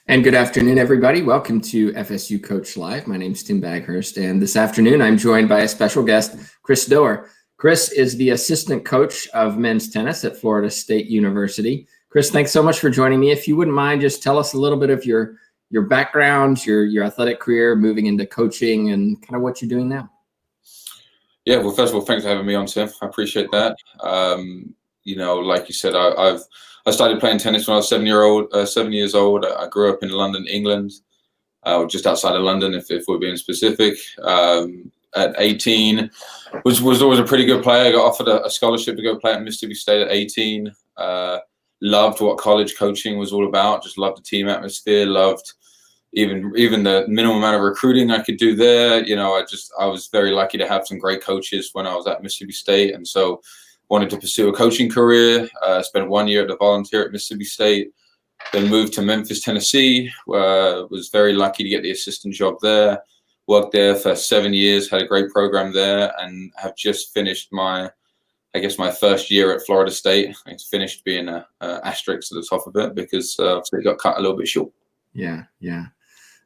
And good afternoon, everybody. Welcome to FSU Coach Live. My name is Tim Baghurst, and this afternoon I'm joined by a special guest, Chris Doerr. Chris is the assistant coach of men's tennis at Florida State University. Chris, thanks so much for joining me. If you wouldn't mind, just tell us a little bit of your background, your athletic career, moving into coaching, and kind of what you're doing now. Yeah, well, first of all, thanks for having me on, Tim. I appreciate that. Like you said, I started playing tennis when I was 7 years old. I grew up in London, England, just outside of London, if we're being specific. At 18, was always a pretty good player. I got offered a scholarship to go play at Mississippi State at 18. Loved what college coaching was all about. Just loved the team atmosphere. Loved even the minimum amount of recruiting I could do there. I was very lucky to have some great coaches when I was at Mississippi State, and so wanted to pursue a coaching career. Spent 1 year at the volunteer at Mississippi State, then moved to Memphis, Tennessee. Was very lucky to get the assistant job there. Worked there for 7 years, had a great program there, and have just finished my first year at Florida State. It's finished being a asterisk at the top of it because it got cut a little bit short. Yeah.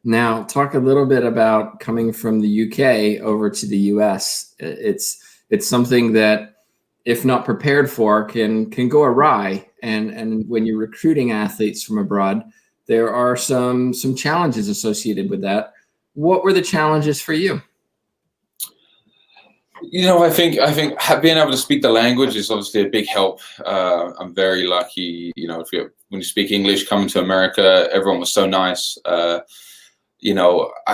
Now, talk a little bit about coming from the UK over to the US. It's something that, if not prepared for, can go awry. And when you're recruiting athletes from abroad, there are some challenges associated with that. What were the challenges for you? I think being able to speak the language is obviously a big help. I'm very lucky. When you speak English, coming to America, everyone was so nice. I'd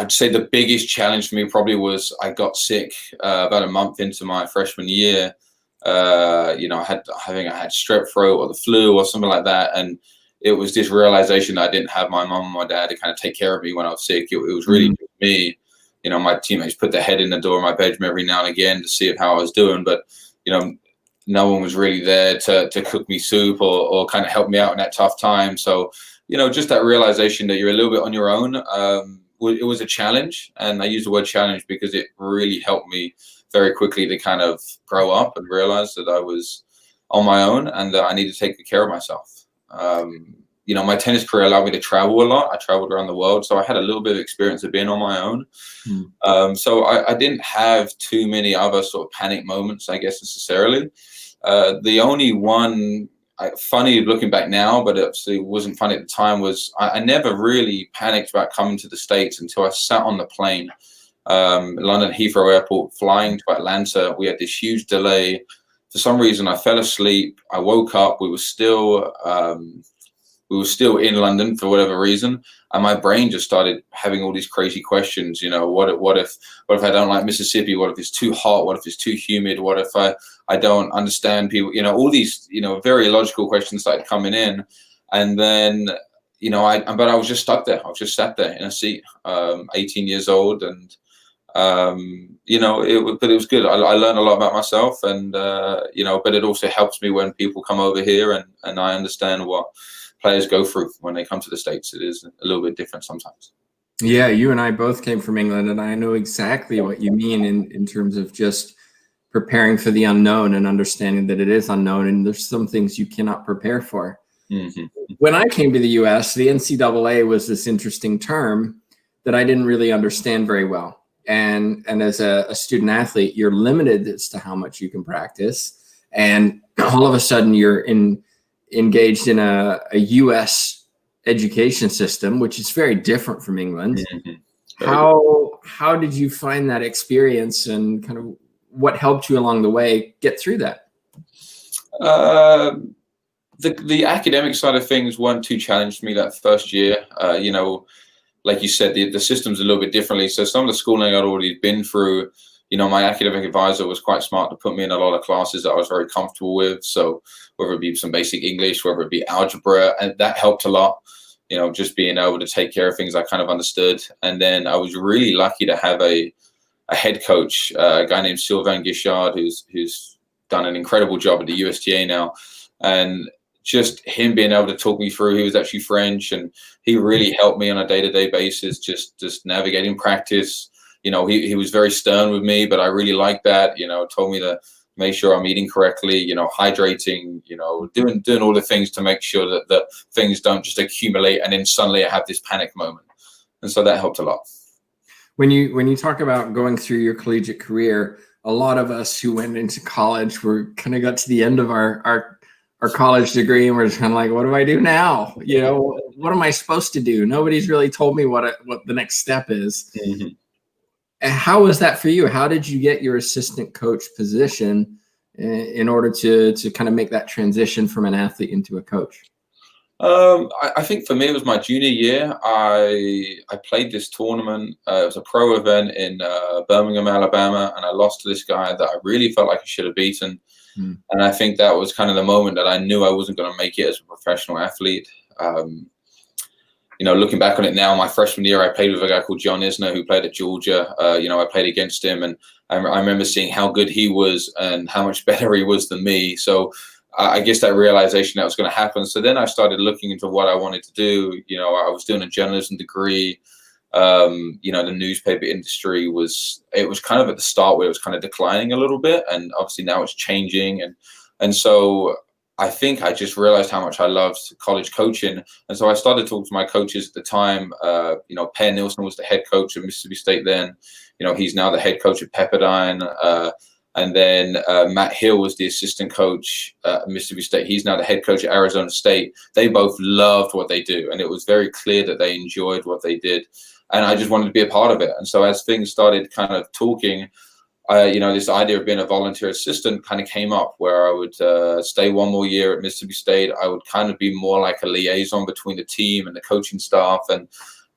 say the biggest challenge for me probably was I got sick about a month into my freshman year. I think I had strep throat or the flu or something like that, and it was this realization that I didn't have my mom and my dad to kind of take care of me when I was sick. It was really just me. My teammates put their head in the door of my bedroom every now and again to see how I was doing, but no one was really there to cook me soup or kind of help me out in that tough time. So just that realization that you're a little bit on your own. It was a challenge, and I use the word challenge because it really helped me very quickly to kind of grow up and realize that I was on my own and that I needed to take good care of myself. My tennis career allowed me to travel a lot. I traveled around the world, so I had a little bit of experience of being on my own. So I didn't have too many other sort of panic moments, I guess, necessarily. The only one, funny looking back now, but it obviously wasn't funny at the time, was I never really panicked about coming to the States until I sat on the plane, London Heathrow Airport, flying to Atlanta. We had this huge delay. For some reason, I fell asleep. I woke up. We were still in London for whatever reason, and my brain just started having all these crazy questions. What if I don't like Mississippi? What if it's too hot? What if it's too humid? What if I don't understand people? All these very illogical questions started coming in, and then but I was just stuck there. I was just sat there in a seat, 18 years old, and but it was good. I learned a lot about myself, and but it also helps me when people come over here and I understand what players go through when they come to the States. It is a little bit different sometimes. Yeah, you and I both came from England, and I know exactly what you mean in terms of just preparing for the unknown and understanding that it is unknown, and there's some things you cannot prepare for. Mm-hmm. When I came to the US, the NCAA was this interesting term that I didn't really understand very well. And as a student athlete, you're limited as to how much you can practice. And all of a sudden you're engaged in a US education system, which is very different from England. Mm-hmm. How did you find that experience, and kind of what helped you along the way get through that? The academic side of things weren't too challenged for me that first year. Like you said, the system's a little bit differently. So some of the schooling I'd already been through, my academic advisor was quite smart to put me in a lot of classes that I was very comfortable with. So whether it be some basic English, whether it be algebra, and that helped a lot. Just being able to take care of things I kind of understood. And then I was really lucky to have a head coach, a guy named Sylvain Guichard, who's done an incredible job at the USTA now. And just him being able to talk me through, he was actually French, and he really helped me on a day-to-day basis, just navigating practice. He was very stern with me, but I really liked that. Told me to make sure I'm eating correctly, you know, hydrating, you know, doing all the things to make sure that things don't just accumulate and then suddenly I have this panic moment. And so that helped a lot. When you talk about going through your collegiate career, a lot of us who went into college were kind of got to the end of our college degree and we're just kind of like, what do I do now? You know, what am I supposed to do? Nobody's really told me what the next step is. Mm-hmm. How was that for you? How did you get your assistant coach position in order to kind of make that transition from an athlete into a coach? I think for me, it was my junior year. I played this tournament. It was a pro event in Birmingham, Alabama, and I lost to this guy that I really felt like I should have beaten. Mm. And I think that was kind of the moment that I knew I wasn't going to make it as a professional athlete. You know, looking back on it now, my freshman year, I played with a guy called John Isner who played at Georgia. You know, I played against him, and I remember seeing how good he was and how much better he was than me. So I guess that realization that was going to happen. So then I started looking into what I wanted to do. You know, I was doing a journalism degree. You know, the newspaper industry was kind of at the start where it was kind of declining a little bit, and obviously now it's changing. And so I think I just realized how much I loved college coaching. And so I started talking to my coaches at the time. You know, Per Nielsen was the head coach at Mississippi State then. You know, he's now the head coach at Pepperdine. And then Matt Hill was the assistant coach at Mississippi State. He's now the head coach at Arizona State. They both loved what they do. And it was very clear that they enjoyed what they did. And I just wanted to be a part of it. And so as things started kind of talking, you know, this idea of being a volunteer assistant kind of came up, where I would stay one more year at Mississippi State. I would kind of be more like a liaison between the team and the coaching staff. And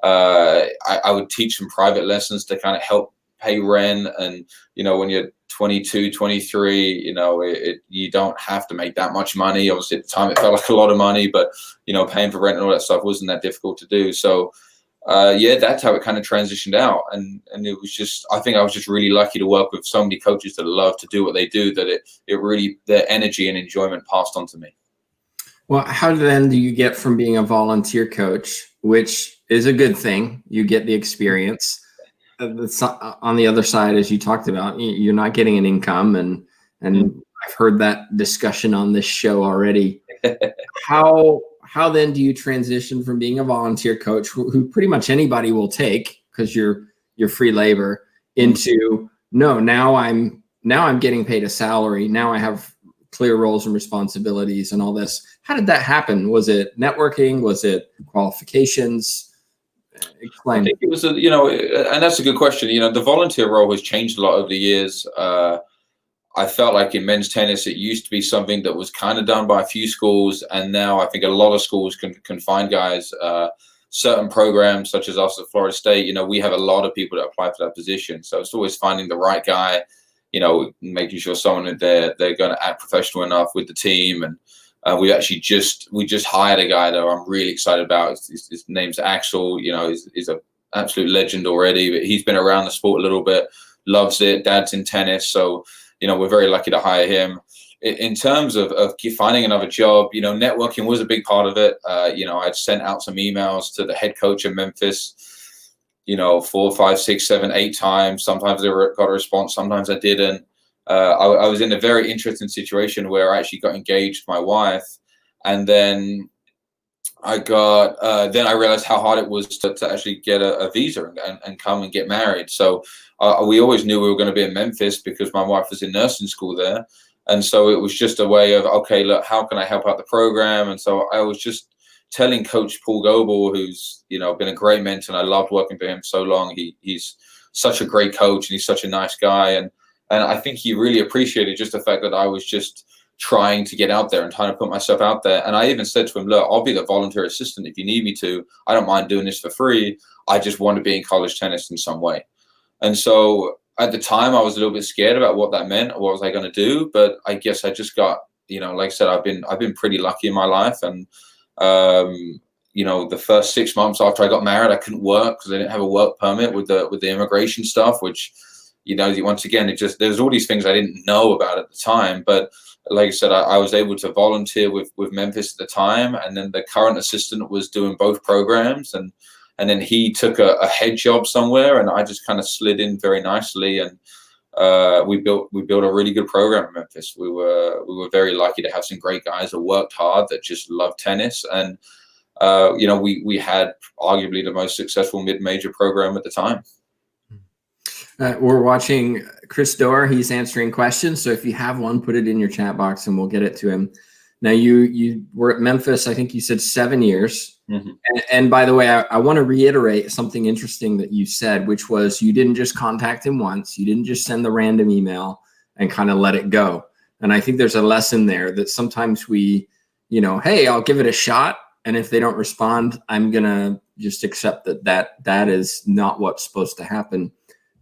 I would teach some private lessons to kind of help pay rent. And, you know, when you're 22, 23, you know, you don't have to make that much money. Obviously at the time it felt like a lot of money, but, you know, paying for rent and all that stuff wasn't that difficult to do. So yeah, that's how it kind of transitioned out. And it was just, I think I was just really lucky to work with so many coaches that love to do what they do, that it really, their energy and enjoyment passed on to me. Well, how then do you get from being a volunteer coach, which is a good thing, you get the experience, on the other side, as you talked about, you're not getting an income, and I've heard that discussion on this show already. How then do you transition from being a volunteer coach, who pretty much anybody will take because you're free labor, into now I'm getting paid a salary, now I have clear roles and responsibilities and all this? How did that happen? Was it networking? Was it qualifications? Explain. I think it was, you know, and that's a good question. You know, the volunteer role has changed a lot over the years. I felt like in men's tennis, it used to be something that was kind of done by a few schools. And now I think a lot of schools can find guys. Certain programs, such as us at Florida State, you know, we have a lot of people that apply for that position. So it's always finding the right guy, you know, making sure someone they're going to act professional enough with the team. And we just hired a guy that I'm really excited about. His name's Axel. You know, he's an absolute legend already, but he's been around the sport a little bit, loves it. Dad's in tennis. So, you know, we're very lucky to hire him. In terms of finding another job, you know, networking was a big part of it. You know, I'd sent out some emails to the head coach in Memphis, you know, 4, 5, 6, 7, 8 times. Sometimes I got a response, sometimes I didn't. I was in a very interesting situation where I actually got engaged to my wife, and then I realized how hard it was to actually get a visa and come and get married. So we always knew we were going to be in Memphis because my wife was in nursing school there. And so it was just a way of, okay, look, how can I help out the program? And so I was just telling Coach Paul Goebel, who's, you know, been a great mentor, and I loved working for him so long. He's such a great coach, and he's such a nice guy. And I think he really appreciated just the fact that I was just trying to get out there and trying to put myself out there. And I even said to him, look, I'll be the volunteer assistant if you need me to. I don't mind doing this for free. I just want to be in college tennis in some way. And so at the time, I was a little bit scared about what that meant, or what was I going to do. But I guess I just got, you know, like I said, I've been pretty lucky in my life. And, you know, the first 6 months after I got married, I couldn't work because I didn't have a work permit with the immigration stuff, which, you know, once again, there's all these things I didn't know about at the time. But like I said, I was able to volunteer with Memphis at the time. And then the current assistant was doing both programs. And then he took a head job somewhere, and I just kind of slid in very nicely. And we built a really good program in Memphis. We were very lucky to have some great guys that worked hard, that just loved tennis, and we had arguably the most successful mid-major program at the time. We're watching Chris Doerr. He's answering questions. So if you have one, put it in your chat box and we'll get it to him. Now you were at Memphis, I think you said 7 years. Mm-hmm. And by the way, I want to reiterate something interesting that you said, which was you didn't just contact him once. You didn't just send the random email and kind of let it go. And I think there's a lesson there that sometimes we, hey, I'll give it a shot. And if they don't respond, I'm going to just accept that is not what's supposed to happen.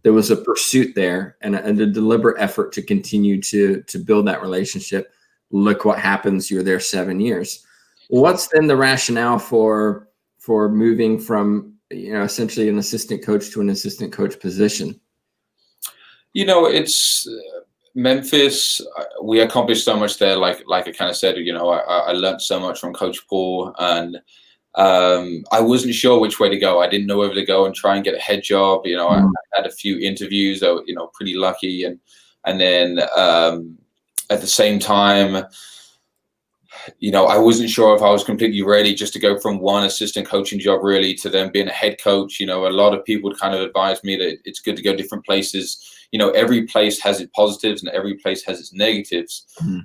There was a pursuit there and a deliberate effort to continue to build that relationship. Look what happens. You're there 7 years. What's then the rationale for moving from, essentially an assistant coach to an assistant coach position? It's Memphis. We accomplished so much there. Like I kind of said, I learned so much from Coach Paul, and I wasn't sure which way to go. I didn't know whether to go and try and get a head job. I had a few interviews. I was, pretty lucky, and then at the same time, I wasn't sure if I was completely ready just to go from one assistant coaching job really to then being a head coach. A lot of people kind of advised me that it's good to go different places. Every place has its positives and every place has its negatives. Mm-hmm.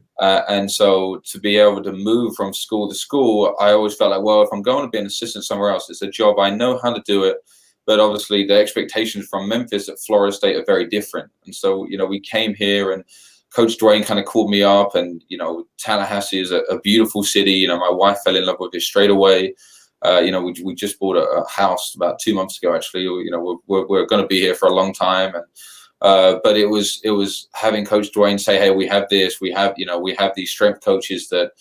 And so to be able to move from school to school, I always felt like, well, if I'm going to be an assistant somewhere else, it's a job. I know how to do it. But obviously the expectations from Memphis at Florida State are very different. And so, we came here and Coach Dwayne kind of called me up, and, Tallahassee is a beautiful city. My wife fell in love with it straight away. We just bought a house about 2 months ago, actually. We're going to be here for a long time. And, but it was having Coach Dwayne say, hey, we have this, we have these strength coaches that,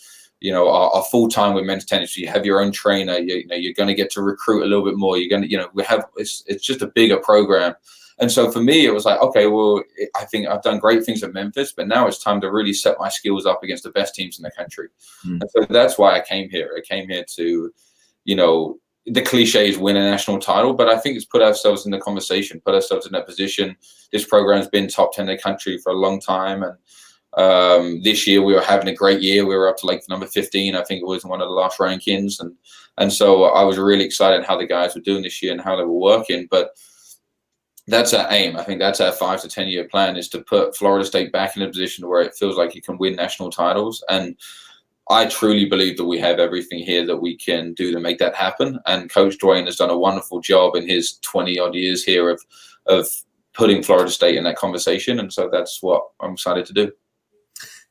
are full-time with men's tennis. You have your own trainer, you're going to get to recruit a little bit more. You're going to, it's just a bigger program. And so for me, it was like, okay, well, I think I've done great things at Memphis, but now it's time to really set my skills up against the best teams in the country. Mm. And so that's why I came here. I came here to, the cliche is win a national title, but I think it's put ourselves in the conversation, put ourselves in that position. This program's been top 10 in the country for a long time. And this year we were having a great year. We were up to like number 15. I think it was one of the last rankings. And so I was really excited how the guys were doing this year and how they were working. But that's our aim. I think that's our 5 to 10 year plan, is to put Florida State back in a position where it feels like you can win national titles. And I truly believe that we have everything here that we can do to make that happen. And Coach Dwayne has done a wonderful job in his 20 odd years here of putting Florida State in that conversation. And so that's what I'm excited to do.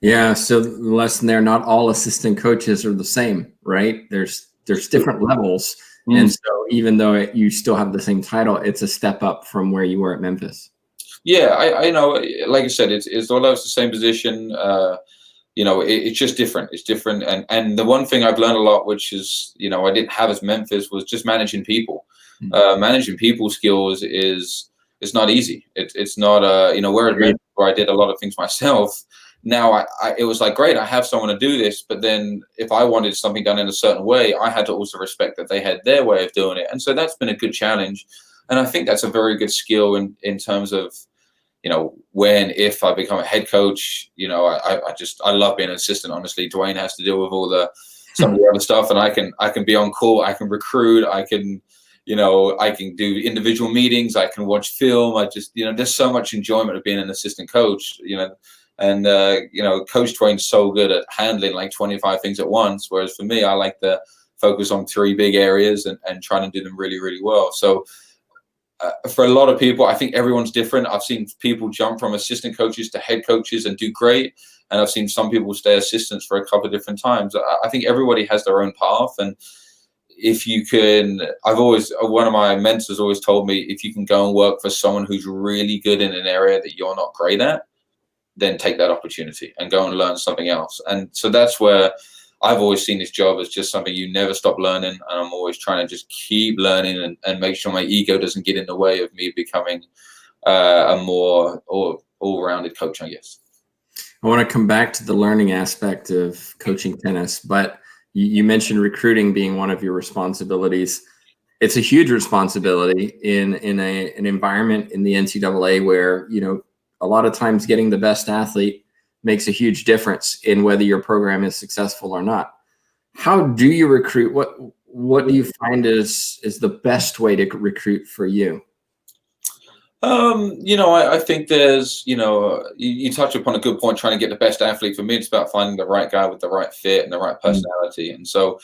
Yeah. So the lesson there, not all assistant coaches are the same, right? There's different levels. Mm. And so even though you still have the same title, it's a step up from where you were at Memphis. Yeah, I know. Like I said, it's although it's the same position, it's just different. It's different. And the one thing I've learned a lot, which is, I didn't have as Memphis, was just managing people. Mm-hmm. Managing people skills it's not easy. It's not, where I did a lot of things myself. Now it was like, great, I have someone to do this. But then if I wanted something done in a certain way, I had to also respect that they had their way of doing it. And so that's been a good challenge. And I think that's a very good skill in terms of, if I become a head coach, I love being an assistant. Honestly, Dwayne has to deal with some of the other stuff, and I can be on call, I can recruit, I can do individual meetings, I can watch film. There's so much enjoyment of being an assistant coach, and Coach Dwayne's so good at handling like 25 things at once. Whereas for me, I like to focus on 3 big areas and trying to do them really, really well. So, for a lot of people, I think everyone's different. I've seen people jump from assistant coaches to head coaches and do great. And I've seen some people stay assistants for a couple of different times. I think everybody has their own path. And if you can, one of my mentors always told me, if you can go and work for someone who's really good in an area that you're not great at, then take that opportunity and go and learn something else. And so that's where I've always seen this job as just something you never stop learning, and I'm always trying to just keep learning and make sure my ego doesn't get in the way of me becoming a more all-rounded coach, I guess. I want to come back to the learning aspect of coaching tennis, but you mentioned recruiting being one of your responsibilities. It's a huge responsibility in an environment in the NCAA where, a lot of times getting the best athlete makes a huge difference in whether your program is successful or not. How do you recruit? What do you find is the best way to recruit for you? I think there's, you touch upon a good point, trying to get the best athlete. For me, it's about finding the right guy with the right fit and the right personality. And so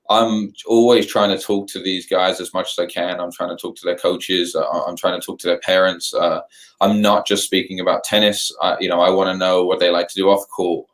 I'm always trying to talk to these guys as much as I can. I'm trying to talk to their coaches. I'm trying to talk to their parents. I'm not just speaking about tennis. I want to know what they like to do off court,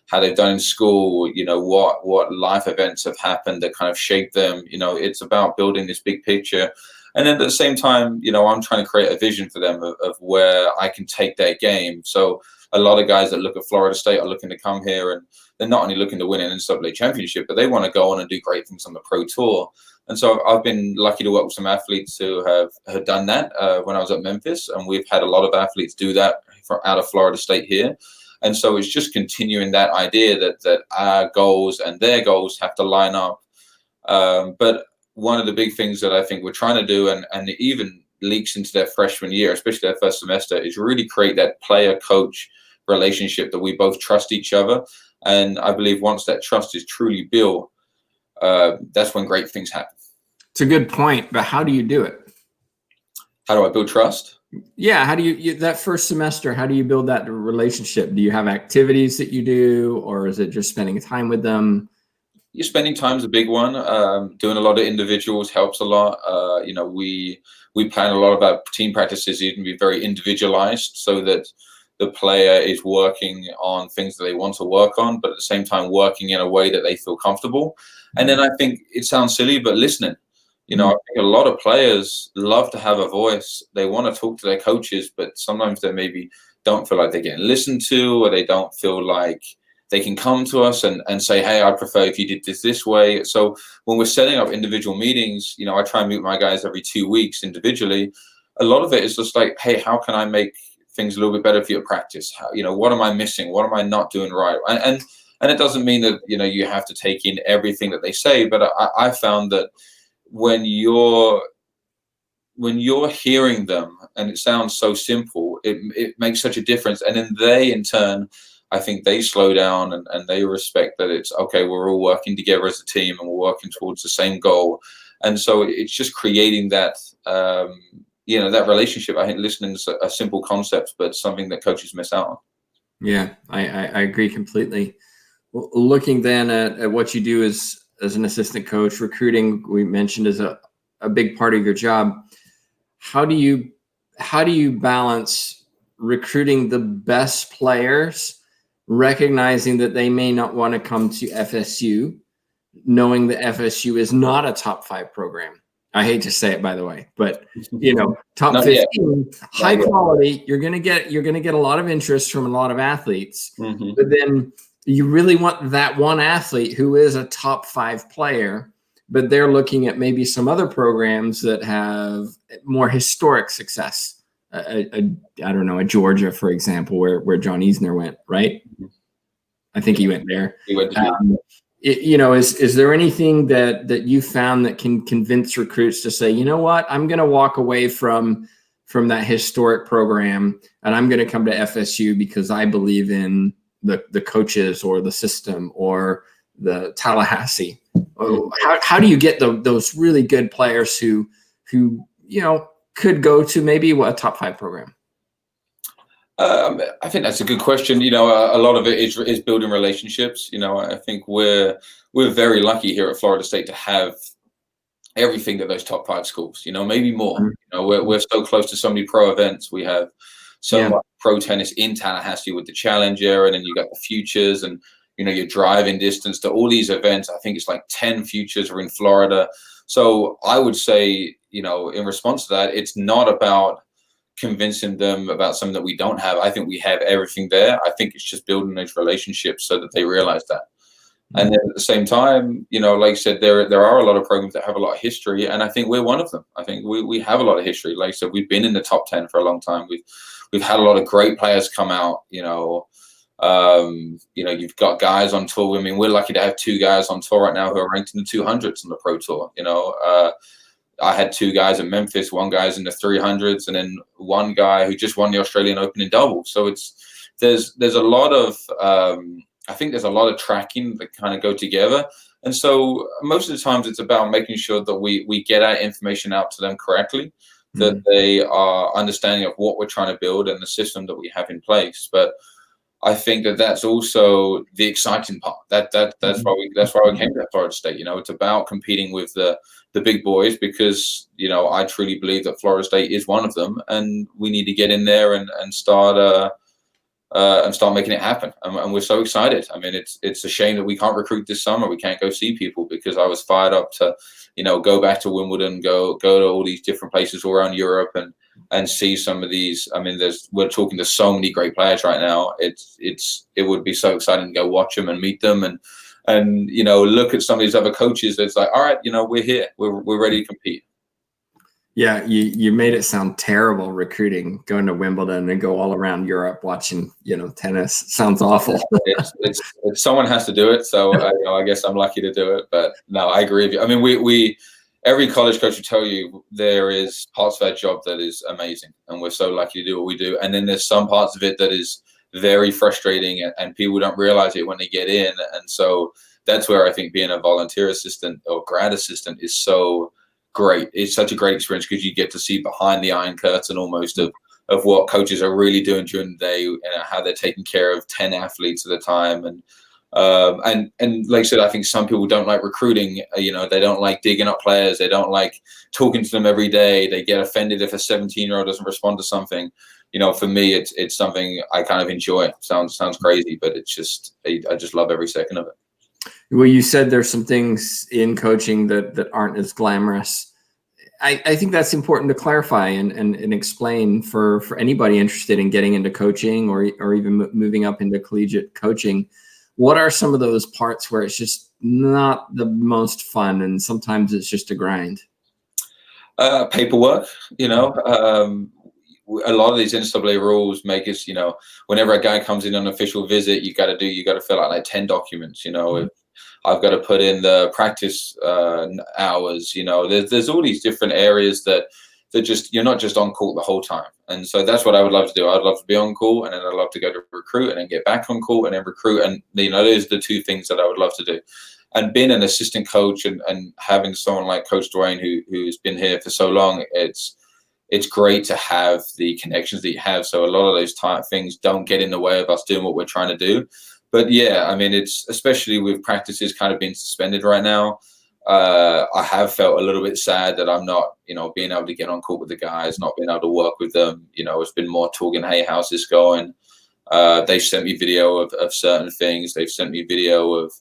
how they've done in school, what life events have happened that kind of shape them. It's about building this big picture. And then at the same time, I'm trying to create a vision for them of where I can take their game. So a lot of guys that look at Florida State are looking to come here, and they're not only looking to win an NCAA championship, but they want to go on and do great things on the pro tour. And so I've been lucky to work with some athletes who have done that when I was at Memphis. And we've had a lot of athletes do that out of Florida State here. And so it's just continuing that idea that our goals and their goals have to line up. But one of the big things that I think we're trying to do, and it even leaks into their freshman year, especially their first semester, is really create that player-coach relationship that we both trust each other. And I believe once that trust is truly built, that's when great things happen. It's a good point, but how do you do it? How do I build trust? Yeah, how do you that first semester, how do you build that relationship? Do you have activities that you do, or is it just spending time with them? You're spending time is a big one. Doing a lot of individuals helps a lot. We plan a lot of our team practices even be very individualized, so that the player is working on things that they want to work on, but at the same time working in a way that they feel comfortable. And then I think it sounds silly, but listening. I think a lot of players love to have a voice. They want to talk to their coaches, but sometimes they maybe don't feel like they're getting listened to, or they don't feel like they can come to us and say, hey, I prefer if you did this way. So when we're setting up individual meetings, I try and meet my guys every 2 weeks individually. A lot of it is just like, hey, how can I make things a little bit better for your practice? What am I missing? What am I not doing right? And it doesn't mean that, you have to take in everything that they say, but I found that when you're hearing them, and it sounds so simple, it makes such a difference. And then they, in turn, I think they slow down and they respect that it's okay, we're all working together as a team and we're working towards the same goal. And so it's just creating that, that relationship. I think listening is a simple concept, but something that coaches miss out on. Yeah, I agree completely. Well, looking then at what you do as an assistant coach, recruiting, we mentioned, is a big part of your job. How do you balance recruiting the best players, recognizing that they may not want to come to FSU, knowing that FSU is not a top 5 program? I hate to say it, by the way, but top 15, high quality. You're gonna get a lot of interest from a lot of athletes, but then you really want that one athlete who is a top 5 player, but they're looking at maybe some other programs that have more historic success. I don't know, a Georgia, for example, where John Isner went, right? I think he went there. He went is there anything that you found that can convince recruits to say, you know what, I'm going to walk away from that historic program and I'm going to come to FSU because I believe in the coaches or the system or the Tallahassee? How do you get those really good players who could go to maybe a top 5 program? I think that's a good question. A lot of it is building relationships. I think we're very lucky here at Florida State to have everything at those top 5 schools. Maybe more. We're so close to so many pro events. We have so much pro tennis in Tallahassee with the Challenger, and then you got the Futures, and your driving distance to all these events. I think it's like 10 Futures are in Florida. So I would say, in response to that, it's not about convincing them about something that we don't have. I think we have everything there. I think it's just building those relationships so that they realize that. And then at the same time, like I said, there are a lot of programs that have a lot of history, and I think we're one of them. I think we have a lot of history. Like I said, we've been in the top 10 for a long time. We've had a lot of great players come out. You've got guys on tour. I mean, we're lucky to have 2 guys on tour right now who are ranked in the 200s on the pro tour. I had two guys at Memphis, one guy's in the 300s, and then one guy who just won the Australian Open in doubles. So there's a lot of I think there's a lot of tracking that kind of go together. And so most of the times it's about making sure that we get our information out to them correctly, that they are understanding of what we're trying to build and the system that we have in place. But I think that's also the exciting part. That's why we came to Florida State. It's about competing with the big boys, because I truly believe that Florida State is one of them, and we need to get in there and start making it happen. And we're so excited. I mean, it's a shame that we can't recruit this summer. We can't go see people, because I was fired up to go back to Wimbledon, go to all these different places all around Europe and see some of these. I mean, we're talking to so many great players right now. It would be so exciting to go watch them and meet them and look at some of these other coaches. That's like, all right, we're here, we're ready to compete. Yeah, you made it sound terrible recruiting, going to Wimbledon and go all around Europe watching tennis. Sounds awful. it's someone has to do it, so I guess I'm lucky to do it. But no, I agree with you. I mean, we every college coach will tell you there is parts of our job that is amazing, and we're so lucky to do what we do. And then there's some parts of it that is very frustrating, and people don't realize it when they get in. And so that's where I think being a volunteer assistant or grad assistant is so great. It's such a great experience, because you get to see behind the iron curtain almost of what coaches are really doing during the day, and how they're taking care of 10 athletes at a time. And like I said, I think some people don't like recruiting. They don't like digging up players. They don't like talking to them every day. They get offended if a 17-year-old doesn't respond to something. For me, it's something I kind of enjoy. Sounds crazy, but it's just I just love every second of it. Well, you said there's some things in coaching that aren't as glamorous. I think that's important to clarify and explain for anybody interested in getting into coaching or even moving up into collegiate coaching. What are some of those parts where it's just not the most fun, and sometimes it's just a grind? Paperwork, a lot of these NCAA rules make us, whenever a guy comes in on an official visit, you got to fill out like 10 documents. If I've got to put in the practice hours, there's all these different areas that just, you're not just on court the whole time. And so that's what I would love to do. I'd love to be on court, and then I'd love to go to recruit and then get back on court and then recruit. And, those are the two things that I would love to do. And being an assistant coach and having someone like Coach Dwayne, who's been here for so long, it's great to have the connections that you have. So a lot of those type things don't get in the way of us doing what we're trying to do. But yeah, I mean, it's especially with practices kind of being suspended right now. I have felt a little bit sad that I'm not, being able to get on court with the guys, not being able to work with them. It's been more talking, hey, how's this going? They've sent me video of certain things. They've sent me video of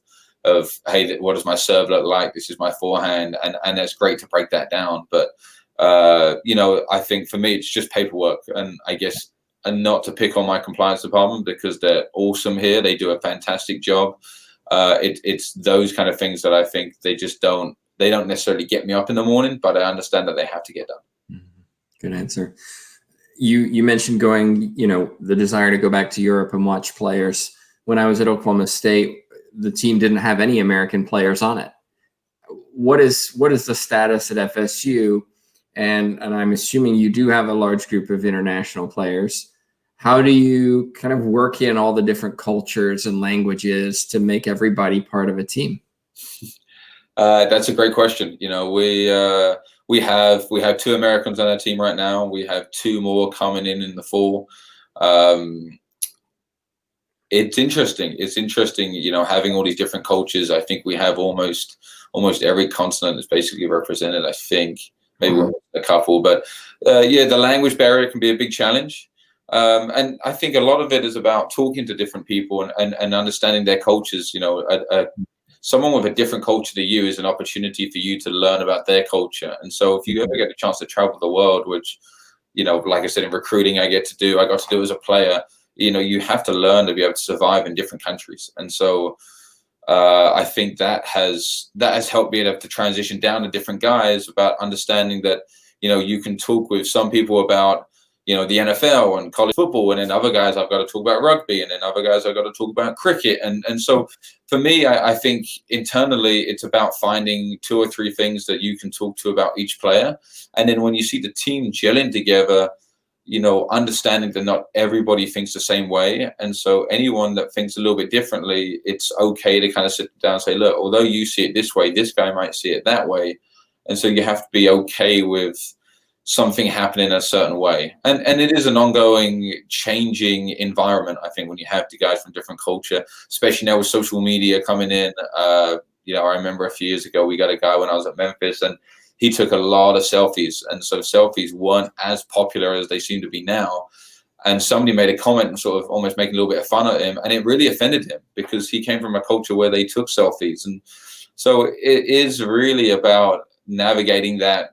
hey, what does my serve look like? This is my forehand. And it's great to break that down. But, I think for me, it's just paperwork. And I guess, and not to pick on my compliance department, because they're awesome here. They do a fantastic job. It's those kind of things that I think they don't necessarily get me up in the morning, but I understand that they have to get done. Good answer. You mentioned going, the desire to go back to Europe and watch players. When I was at Oklahoma State, the team didn't have any American players on it. What is the status at FSU? And I'm assuming you do have a large group of international players. How do you kind of work in all the different cultures and languages to make everybody part of a team? That's a great question. We have 2 Americans on our team right now. We have 2 more coming in the fall. It's interesting. It's interesting, having all these different cultures. I think we have almost every continent is basically represented. I think maybe a couple, but the language barrier can be a big challenge. And I think a lot of it is about talking to different people and understanding their cultures. Someone with a different culture to you is an opportunity for you to learn about their culture. And so if you ever get a chance to travel the world, which, like I said, in recruiting, I got to do as a player, you have to learn to be able to survive in different countries. And so I think that has helped me able to transition down to different guys about understanding that, you can talk with some people about, the NFL and college football, and then other guys I've got to talk about rugby, and then other guys I've got to talk about cricket. And so for me, I think internally it's about finding 2 or 3 things that you can talk to about each player. And then when you see the team gelling together, understanding that not everybody thinks the same way. And so anyone that thinks a little bit differently, it's okay to kind of sit down and say, look, although you see it this way, this guy might see it that way. And so you have to be okay with something happening a certain way. And it is an ongoing changing environment, I think, when you have the guys from different culture, especially now with social media coming in. I remember a few years ago, we got a guy when I was at Memphis, and he took a lot of selfies. And so selfies weren't as popular as they seem to be now. And somebody made a comment and sort of almost making a little bit of fun of him. And it really offended him because he came from a culture where they took selfies. And so it is really about navigating that,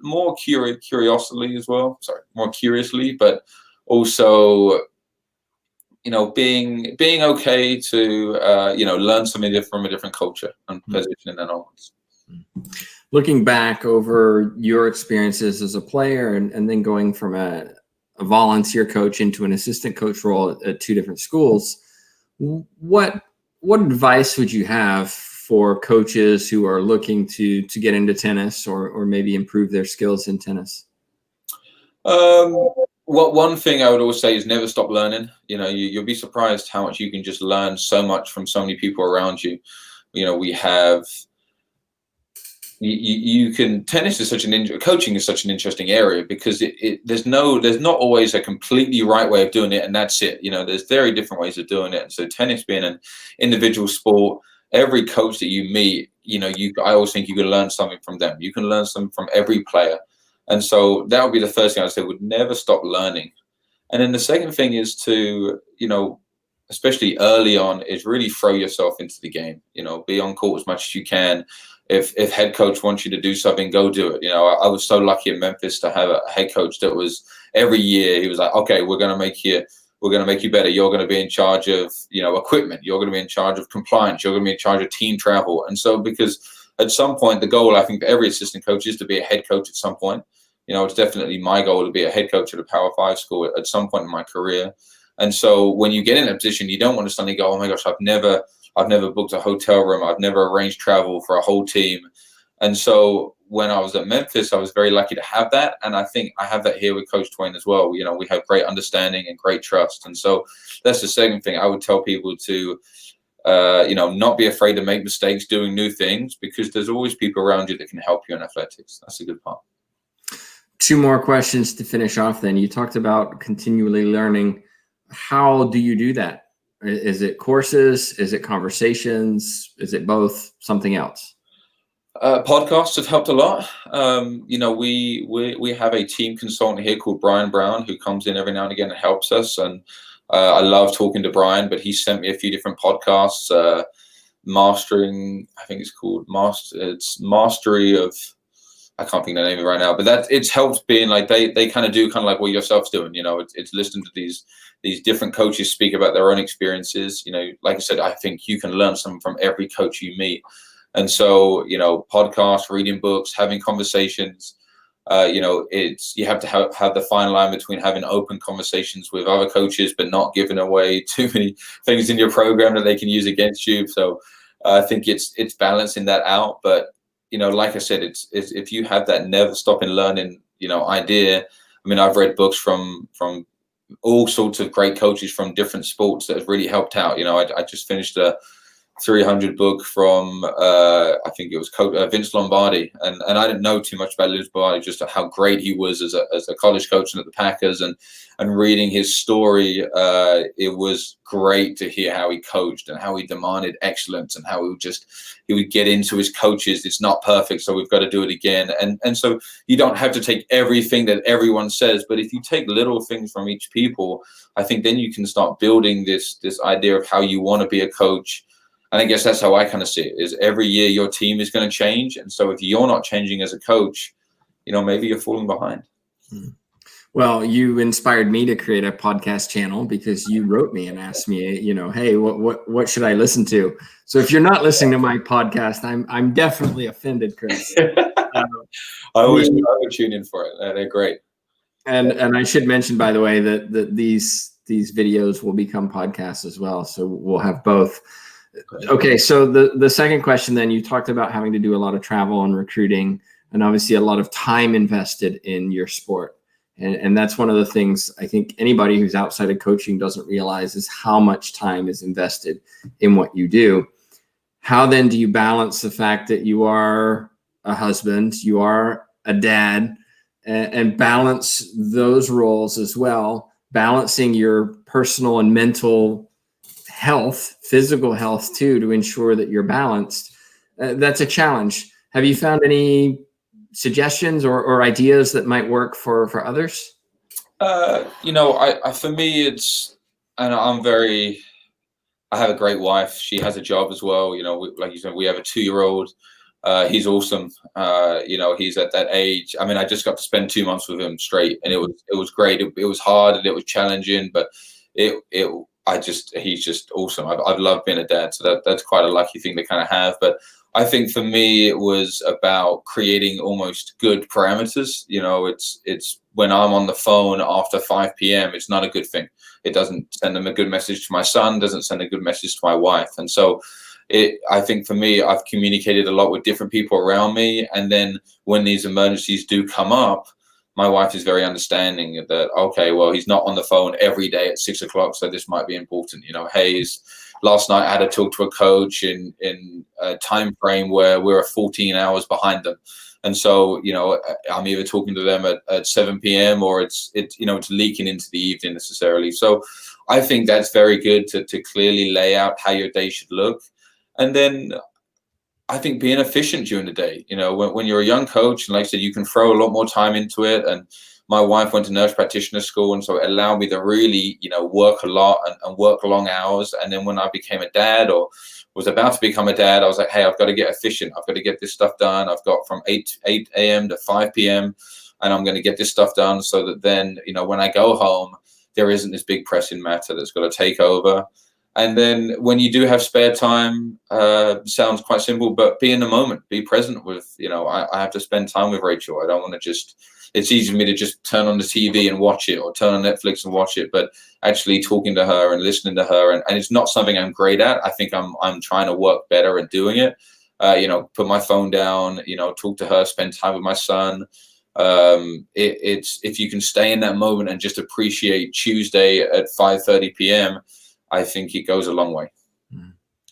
more curiously as well. More curiously, but also, being okay to, learn something from a different culture and positioning that onwards. Looking back over your experiences as a player and then going from a volunteer coach into an assistant coach role at 2 different schools, what advice would you have for coaches who are looking to get into tennis or maybe improve their skills in tennis? One thing I would always say is never stop learning. You'll be surprised how much you can just learn so much from so many people around you. We have, tennis is coaching is such an interesting area because there's not always a completely right way of doing it, and that's it. There's very different ways of doing it. And so tennis being an individual sport, every coach that you meet, I always think you can learn something from them. You can learn something from every player. And so that would be the first thing I would say, would never stop learning. And then the second thing is to, especially early on, is really throw yourself into the game. Be on court as much as you can. If head coach wants you to do something, go do it. I was so lucky in Memphis to have a head coach that was every year, he was like, okay, we're going to make you better. You're going to be in charge of, equipment. You're going to be in charge of compliance. You're going to be in charge of team travel. And so because at some point, the goal, I think, for every assistant coach is to be a head coach at some point. It's definitely my goal to be a head coach at a Power 5 school at some point in my career. And so when you get in a position, you don't want to suddenly go, oh my gosh, I've never booked a hotel room. I've never arranged travel for a whole team. And so when I was at Memphis, I was very lucky to have that. And I think I have that here with Coach Twain as well. We have great understanding and great trust. And so that's the second thing I would tell people to, not be afraid to make mistakes doing new things, because there's always people around you that can help you in athletics. That's a good part. 2 more questions to finish off then. You talked about continually learning. How do you do that? Is it courses? Is it conversations? Is it both? Something else? Podcasts have helped a lot. We have a team consultant here called Brian Brown who comes in every now and again and helps us. And I love talking to Brian, but he sent me a few different podcasts. Mastering, I think it's called it's Mastery of, I can't think of the name of it right now, but it's helped being like they kind of do kind of like what yourself's doing. It's listening to these different coaches speak about their own experiences. Like I said, I think you can learn something from every coach you meet. And so, podcasts, reading books, having conversations, you have to have the fine line between having open conversations with other coaches, but not giving away too many things in your program that they can use against you. So I think it's balancing that out. But, like I said, it's if you have that never stopping learning, idea. I mean, I've read books from all sorts of great coaches from different sports that have really helped out. I just finished a 300 book from I think it was Vince Lombardi, and I didn't know too much about Vince Lombardi, just how great he was as a college coach and at the Packers, and reading his story, it was great to hear how he coached and how he demanded excellence and how he would get into his coaches. It's not perfect, so we've got to do it again. And so you don't have to take everything that everyone says, but if you take little things from each people, I think then you can start building this idea of how you want to be a coach. And I guess that's how I kind of see it, is every year your team is going to change. And so if you're not changing as a coach, maybe you're falling behind. Well, you inspired me to create a podcast channel because you wrote me and asked me, hey, what should I listen to? So if you're not listening to my podcast, I'm definitely offended, Chris. I always tune in for it. They're great. And I should mention, by the way, that these videos will become podcasts as well. So we'll have both. Okay. So the second question, then, you talked about having to do a lot of travel and recruiting, and obviously a lot of time invested in your sport. And that's one of the things I think anybody who's outside of coaching doesn't realize is how much time is invested in what you do. How then do you balance the fact that you are a husband, you are a dad, and balance those roles as well, balancing your personal and mental health, physical health too, to ensure that you're balanced? That's a challenge. Have you found any suggestions or ideas that might work for others? For me, and I have a great wife. She has a job as well. Like you said, we have a 2-year-old. He's awesome. He's at that age. I mean, I just got to spend 2 months with him straight, and it was great. It was hard and it was challenging, but he's just awesome. I've loved being a dad, so that's quite a lucky thing to kind of have. But I think for me, it was about creating almost good parameters. It's when I'm on the phone after 5 p.m., it's not a good thing. It doesn't send them a good message to my son, doesn't send a good message to my wife. And so I think for me, I've communicated a lot with different people around me. And then when these emergencies do come up, my wife is very understanding that, okay, well, he's not on the phone every day at 6 o'clock, so this might be important. Last night I had to talk to a coach in a time frame where we're 14 hours behind them. And so, I'm either talking to them at 7 p.m. or it's leaking into the evening necessarily. So I think that's very good to clearly lay out how your day should look. And then I think being efficient during the day, when you're a young coach, and like I said, you can throw a lot more time into it. And my wife went to nurse practitioner school, and so it allowed me to really, work a lot and work long hours. And then when I became a dad or was about to become a dad, I was like, hey, I've got to get efficient. I've got to get this stuff done. I've got from 8 a.m. to 5 p.m. and I'm going to get this stuff done so that then, when I go home, there isn't this big pressing matter that's got to take over. And then when you do have spare time, sounds quite simple, but be in the moment, be present with, I have to spend time with Rachel. I don't want to it's easy for me to just turn on the TV and watch it, or turn on Netflix and watch it, but actually talking to her and listening to her. And it's not something I'm great at. I think I'm trying to work better at doing it. Put my phone down, talk to her, spend time with my son. It's if you can stay in that moment and just appreciate Tuesday at 5:30 p.m., I think it goes a long way.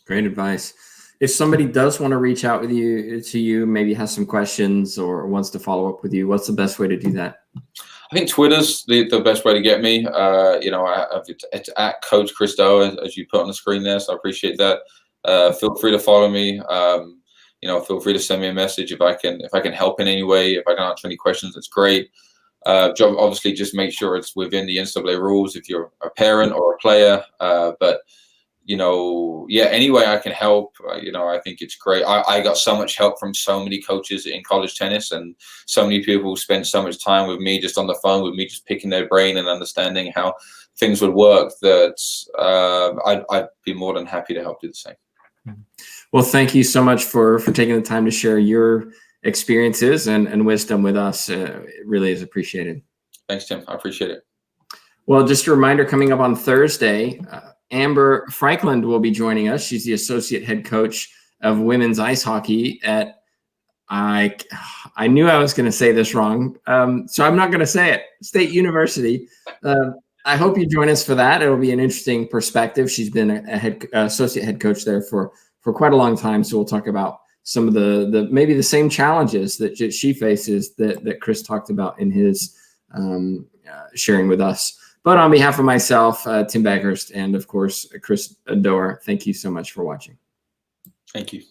Great advice. If somebody does want to reach out to you, maybe has some questions or wants to follow up with you, what's the best way to do that? I think Twitter's the best way to get me. It's at Coach Chris Doerr, as you put on the screen there. So I appreciate that. Feel free to follow me. Feel free to send me a message if I can help in any way. If I can answer any questions, that's great. Obviously, just make sure it's within the NCAA rules if you're a parent or a player. But any way I can help, I think it's great. I got so much help from so many coaches in college tennis, and so many people spent so much time with me, just on the phone with me, just picking their brain and understanding how things would work, that I'd be more than happy to help do the same. Well, thank you so much for taking the time to share your experiences and wisdom with us. It really is appreciated. Thanks, Tim. I appreciate it. Well, just a reminder, coming up on Thursday, Amber Franklin will be joining us. She's the associate head coach of women's ice hockey at, I knew I was going to say this wrong, so I'm not going to say it, State University. I hope you join us for that. It'll be an interesting perspective. She's been associate head coach there for quite a long time, so we'll talk about some of the maybe the same challenges that she faces that Chris talked about in his sharing with us. But on behalf of myself, Tim Baghurst, and of course, Chris Doerr, thank you so much for watching. Thank you.